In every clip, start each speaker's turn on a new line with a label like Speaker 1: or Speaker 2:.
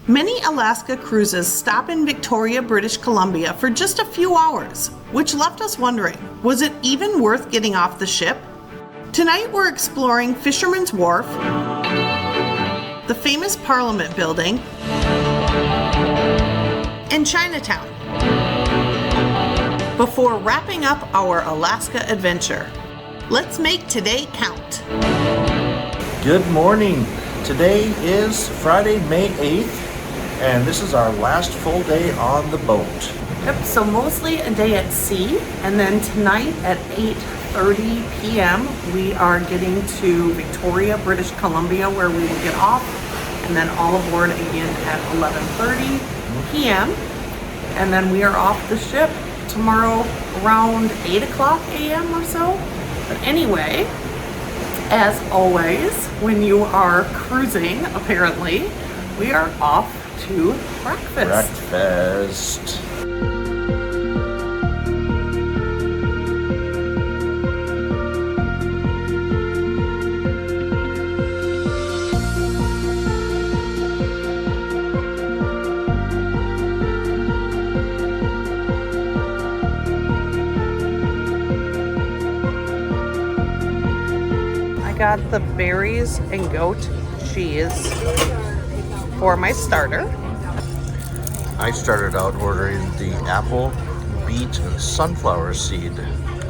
Speaker 1: Many Alaska cruises stop in Victoria, British Columbia for just a few hours, which left us wondering, was it even worth getting off the ship? Tonight we're exploring Fisherman's Wharf, the famous Parliament Building, and Chinatown, before wrapping up our Alaska adventure. Let's make today count.
Speaker 2: Good morning. Today is Friday, May 8th, and this is our last full day on the boat.
Speaker 1: Yep, so mostly a day at sea, and then tonight at 8:30 p.m. we are getting to Victoria, British Columbia, where we will get off, and then all aboard again at 11:30 p.m. And then we are off the ship tomorrow around 8 o'clock a.m. or so. But anyway, as always, when you are cruising, apparently, we are off to breakfast.
Speaker 2: Breakfast.
Speaker 1: I got the berries and goat cheese for my starter.
Speaker 2: I started out ordering the apple, beet, and sunflower seed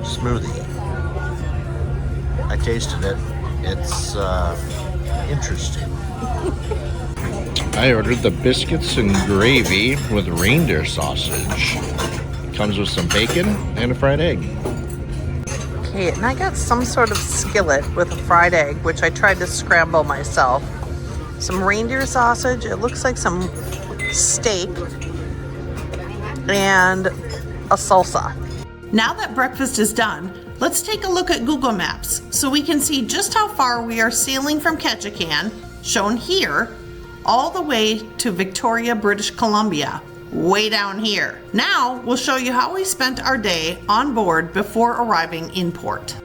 Speaker 2: smoothie. I tasted it. It's interesting. I ordered the biscuits and gravy with reindeer sausage. Comes with some bacon and a fried egg.
Speaker 1: Okay, and I got some sort of skillet with a fried egg, which I tried to scramble myself. Some reindeer sausage, it looks like some steak, and a salsa. Now that breakfast is done, let's take a look at Google Maps so we can see just how far we are sailing from Ketchikan, shown here, all the way to Victoria, British Columbia, way down here. Now we'll show you how we spent our day on board before arriving in port.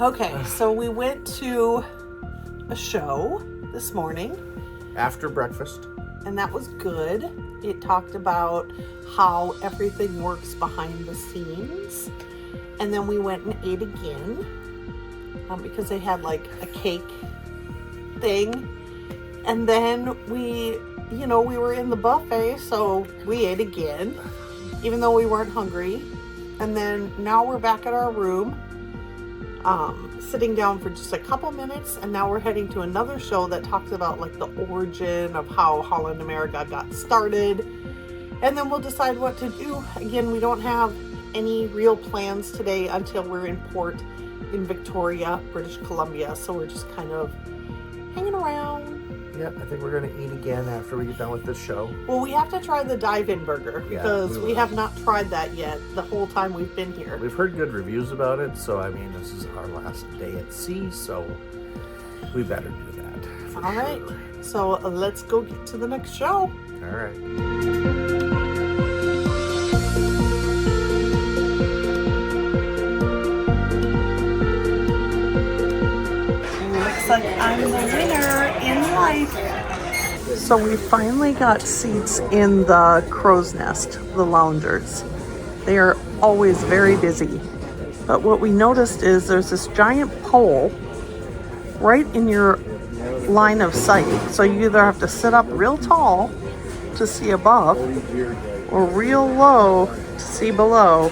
Speaker 1: Okay, so we went to a show this morning.
Speaker 2: After breakfast.
Speaker 1: And that was good. It talked about how everything works behind the scenes. And then we went and ate again because they had like a cake thing. And then we were in the buffet, so we ate again, even though we weren't hungry. And then now we're back at our room, sitting down for just a couple minutes, and now we're heading to another show that talks about like the origin of how Holland America got started, and then we'll decide what to do. Again, we don't have any real plans today until we're in port in Victoria, British Columbia, so we're just kind of hanging around.
Speaker 2: Yep, I think we're going to eat again after we get done with this show.
Speaker 1: Well, we have to try the dive-in burger because we have not tried that yet the whole time we've been here.
Speaker 2: We've heard good reviews about it, so I mean, this is our last day at sea, so we better do that.
Speaker 1: All right, so let's go get to the next show.
Speaker 2: All right.
Speaker 1: Looks like I'm the winner in life. So we finally got seats in the crow's nest, the loungers. They are always very busy. But what we noticed is there's this giant pole right in your line of sight. So you either have to sit up real tall to see above or real low to see below.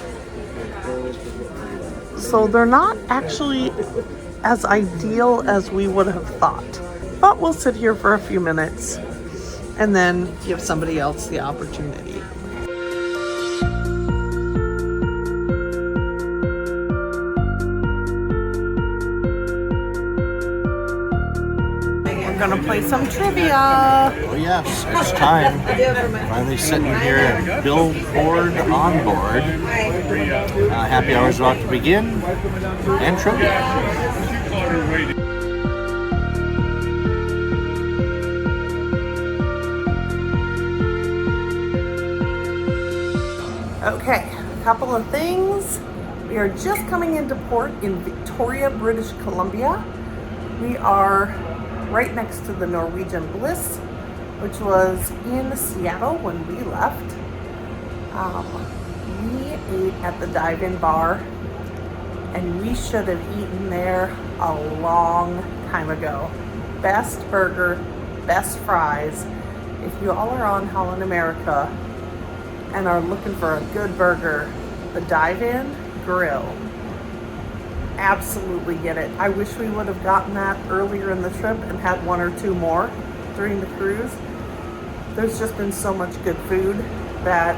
Speaker 1: So they're not actually as ideal as we would have thought. But we'll sit here for a few minutes and then give somebody else the opportunity. We're gonna play some trivia.
Speaker 2: Oh yes, it's time. Finally sitting here at Billboard Onboard. Happy hour's about to begin. And trivia.
Speaker 1: Okay, a couple of things. We are just coming into port in Victoria, British Columbia. We are right next to the Norwegian Bliss, which was in Seattle when we left. We ate at the dive-in bar, and we should have eaten there a long time ago. Best burger, best fries. If you all are on Holland, America, and are looking for a good burger, the dive-in grill. Absolutely get it. I wish we would have gotten that earlier in the trip and had one or two more during the cruise. There's just been so much good food that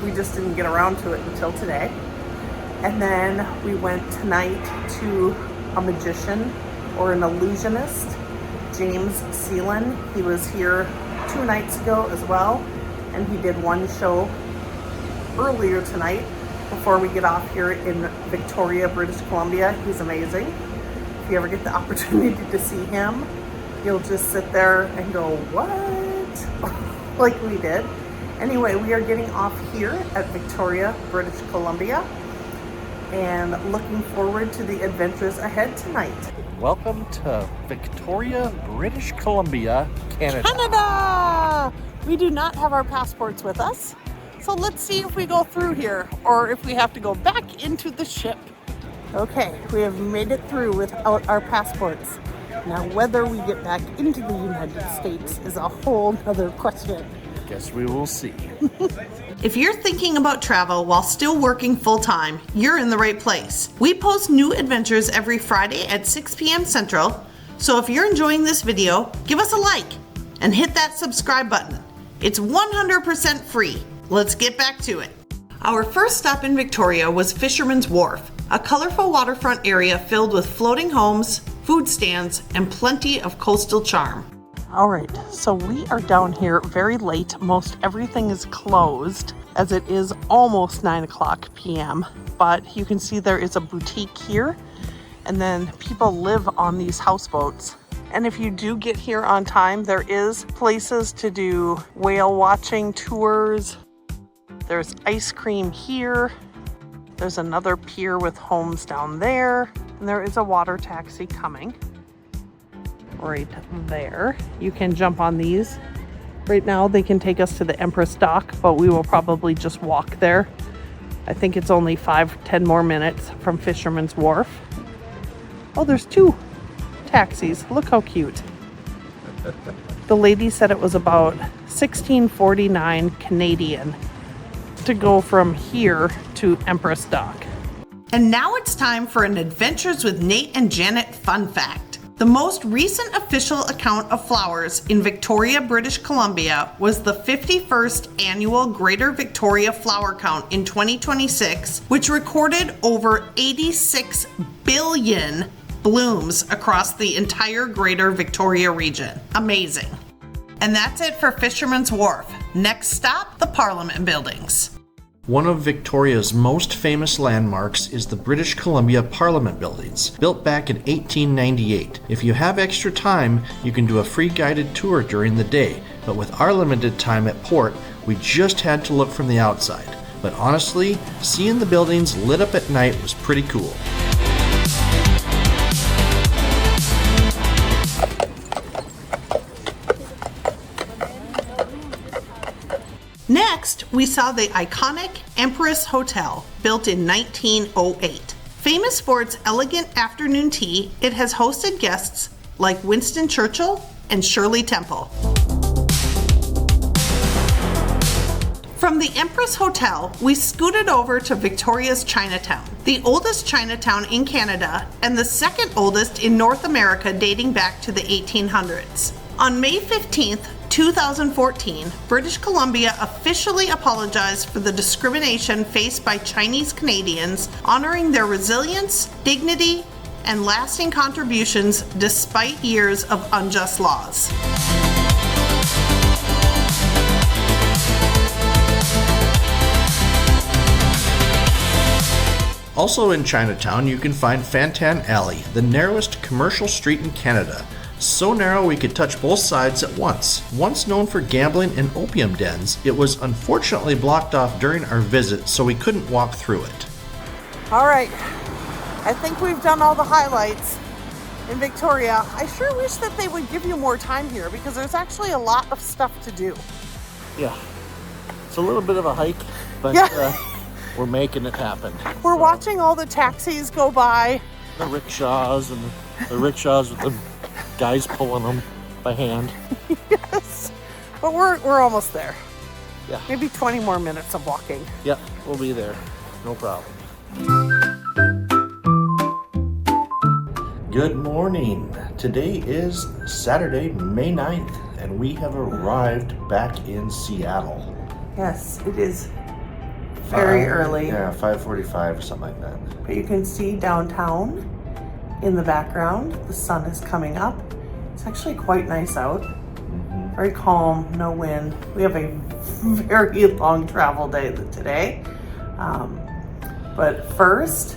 Speaker 1: we just didn't get around to it until today. And then we went tonight to a magician or an illusionist, James Seelan. He was here 2 nights ago as well, and he did one show earlier tonight before we get off here in Victoria, British Columbia. He's amazing. If you ever get the opportunity to see him, you'll just sit there and go, what? Like we did. Anyway, we are getting off here at Victoria, British Columbia, and looking forward to the adventures ahead tonight.
Speaker 2: Welcome to Victoria, British Columbia, Canada.
Speaker 1: Canada! We do not have our passports with us, so let's see if we go through here or if we have to go back into the ship. Okay, we have made it through without our passports. Now, whether we get back into the United States is a whole other question.
Speaker 2: Guess we will see.
Speaker 3: If you're thinking about travel while still working full-time, you're in the right place. We post new adventures every Friday at 6 p.m. Central, so if you're enjoying this video, give us a like and hit that subscribe button. It's 100% free. Let's get back to it. Our first stop in Victoria was Fisherman's Wharf, a colorful waterfront area filled with floating homes, food stands, and plenty of coastal charm.
Speaker 1: All right, so we are down here very late. Most everything is closed as it is almost 9 o'clock p.m. But you can see there is a boutique here, and then people live on these houseboats. And if you do get here on time, there is places to do whale watching tours. There's ice cream here. There's another pier with homes down there. And there is a water taxi coming right there. You can jump on these. Right now they can take us to the Empress dock, but we will probably just walk there. I think it's only 5-10 more minutes from Fisherman's Wharf. Oh, there's 2 taxis. Look how cute. The lady said it was about $16.49 Canadian to go from here to Empress Dock.
Speaker 3: And now it's time for an Adventures with Nate and Janet fun fact. The most recent official account of flowers in Victoria, British Columbia was the 51st annual Greater Victoria Flower Count in 2026, which recorded over 86 billion blooms across the entire Greater Victoria region. Amazing. And that's it for Fisherman's Wharf. Next stop, the Parliament Buildings.
Speaker 2: One of Victoria's most famous landmarks is the British Columbia Parliament Buildings, built back in 1898. If you have extra time, you can do a free guided tour during the day, but with our limited time at port, we just had to look from the outside. But honestly, seeing the buildings lit up at night was pretty cool.
Speaker 3: Next, we saw the iconic Empress Hotel, built in 1908. Famous for its elegant afternoon tea, it has hosted guests like Winston Churchill and Shirley Temple. From the Empress Hotel, we scooted over to Victoria's Chinatown, the oldest Chinatown in Canada and the second oldest in North America, dating back to the 1800s. On May 15th, 2014, British Columbia officially apologized for the discrimination faced by Chinese Canadians, honoring their resilience, dignity, and lasting contributions despite years of unjust laws.
Speaker 2: Also in Chinatown, you can find Fantan Alley, the narrowest commercial street in Canada. So narrow we could touch both sides at once. Once known for gambling and opium dens, it was unfortunately blocked off during our visit, so we couldn't walk through it.
Speaker 1: All right, I think we've done all the highlights in Victoria. I sure wish that they would give you more time here because there's actually a lot of stuff to do.
Speaker 2: Yeah, it's a little bit of a hike, but
Speaker 1: Yeah.
Speaker 2: we're making it happen.
Speaker 1: We're watching all the taxis go by.
Speaker 2: The rickshaws and the rickshaws with the guys pulling them by hand.
Speaker 1: Yes, but we're almost there.
Speaker 2: Yeah.
Speaker 1: Maybe 20 more minutes of walking.
Speaker 2: Yep, we'll be there. No problem. Good morning. Today is Saturday, May 9th, and we have arrived back in Seattle.
Speaker 1: Yes, it is very early.
Speaker 2: Yeah, 5:45 or something like that.
Speaker 1: But you can see downtown in the background. The sun is coming up. It's actually quite nice out. Very calm, no wind. We have a very long travel day today. But first,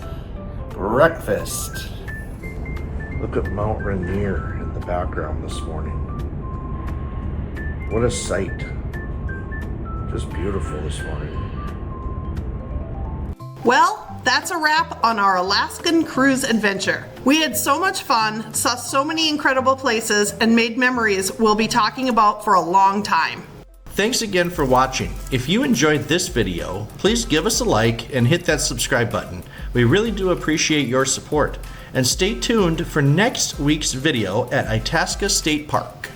Speaker 2: Breakfast. Look at Mount Rainier in the background this morning. What a sight. Just beautiful this morning.
Speaker 3: Well, that's a wrap on our Alaskan cruise adventure. We had so much fun, saw so many incredible places, and made memories we'll be talking about for a long time.
Speaker 2: Thanks again for watching. If you enjoyed this video, please give us a like and hit that subscribe button. We really do appreciate your support. And stay tuned for next week's video at Itasca State Park.